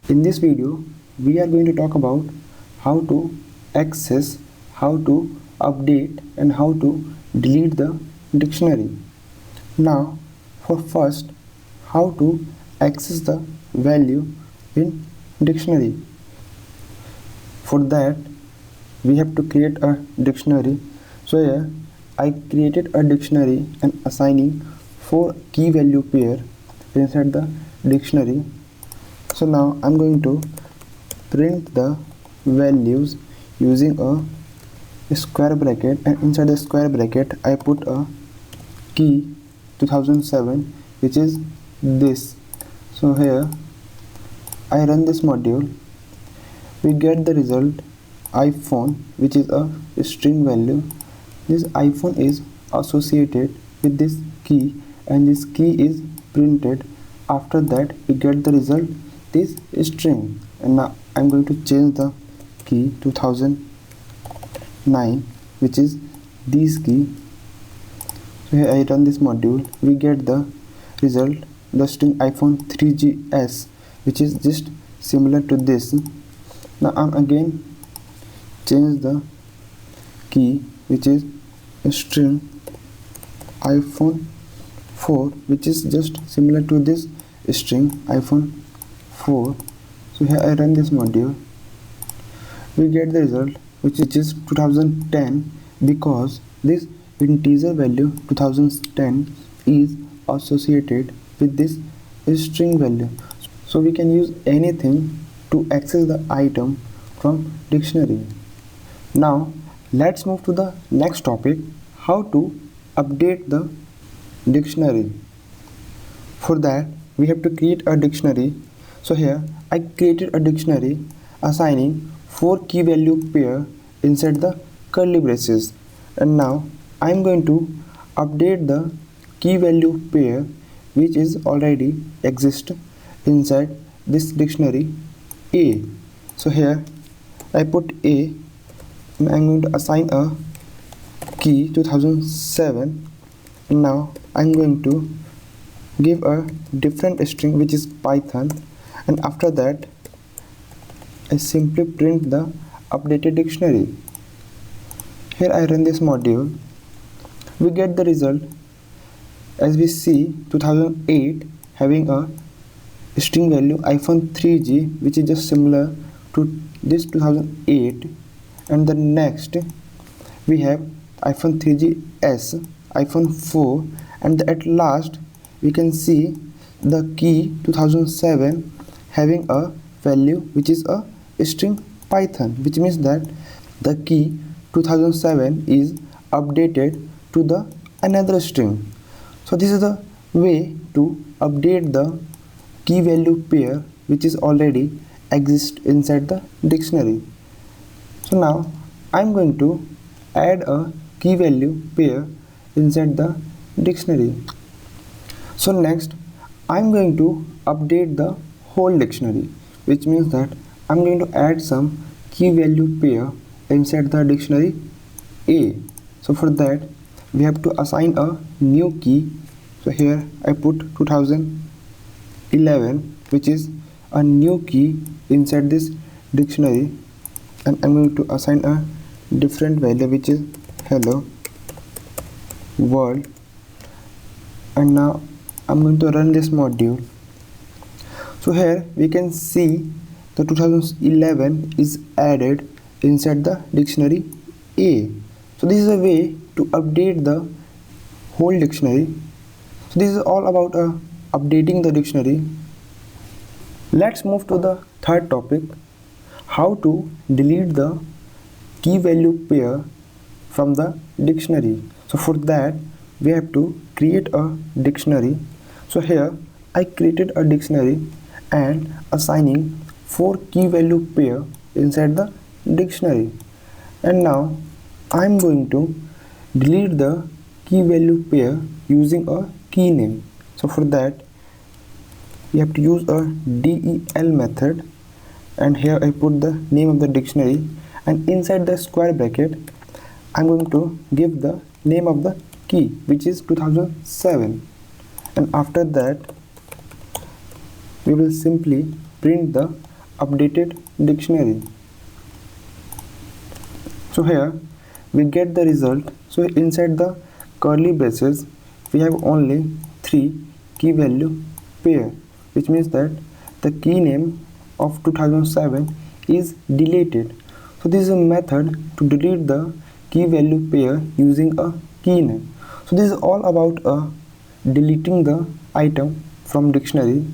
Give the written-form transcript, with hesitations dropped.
In this video, we are going to talk about how to access, how to update and how to delete the dictionary. Now, for first, how to access the value in dictionary. For that, we have to create a dictionary. So here, I created a dictionary and assigning 4 key value pair inside the dictionary. So now I'm going to print the values using a square bracket, and inside the square bracket I put a key 2007, which is this. So here I run this module, we get the result iPhone, which is a string value. This iPhone is associated with this key and this key is printed. After that we get the result this string, and now I'm going to change the key 2009, which is this key. So here I run this module, we get the result the string iPhone 3GS, which is just similar to this. Now I'm again change the key, which is string iPhone 4, which is just similar to this string iPhone 4. So here I run this module, we get the result which is 2010, because this integer value 2010 is associated with this string value. So we can use anything to access the item from dictionary. Now let's move to the next topic, how to update the dictionary. For that we have to create a dictionary. So here I created a dictionary assigning 4 key value pair inside the curly braces, and now I am going to update the key value pair which is already exist inside this dictionary A. So here I put A and I am going to assign a key 2007, and now I am going to give a different string which is Python, and after that I simply print the updated dictionary. Here I run this module, we get the result as we see 2008 having a string value iPhone 3G, which is just similar to this 2008, and the next we have iPhone 3GS, iPhone 4, and at last we can see the key 2007 having a value which is a string Python, which means that the key 2007 is updated to the another string. So this is the way to update the key value pair which is already exist inside the dictionary. So now I'm going to add a key value pair inside the dictionary. So next I'm going to update the whole dictionary, which means that I'm going to add some key value pair inside the dictionary A. So for that we have to assign a new key. So here I put 2011, which is a new key inside this dictionary, and I'm going to assign a different value which is hello world, and now I'm going to run this module. So here we can see the 2011 is added inside the dictionary A. So this is a way to update the whole dictionary. So this is all about updating the dictionary. Let's move to the third topic, how to delete the key value pair from the dictionary. So for that we have to create a dictionary. So here I created a dictionary and assigning 4 key value pair inside the dictionary, and now I'm going to delete the key value pair using a key name. So for that you have to use a del method, and here I put the name of the dictionary, and inside the square bracket I'm going to give the name of the key, which is 2007, and after that we will simply print the updated dictionary. So here we get the result. So inside the curly braces we have only 3 key value pair, which means that the key name of 2007 is deleted. So this is a method to delete the key value pair using a key name. So this is all about deleting the item from dictionary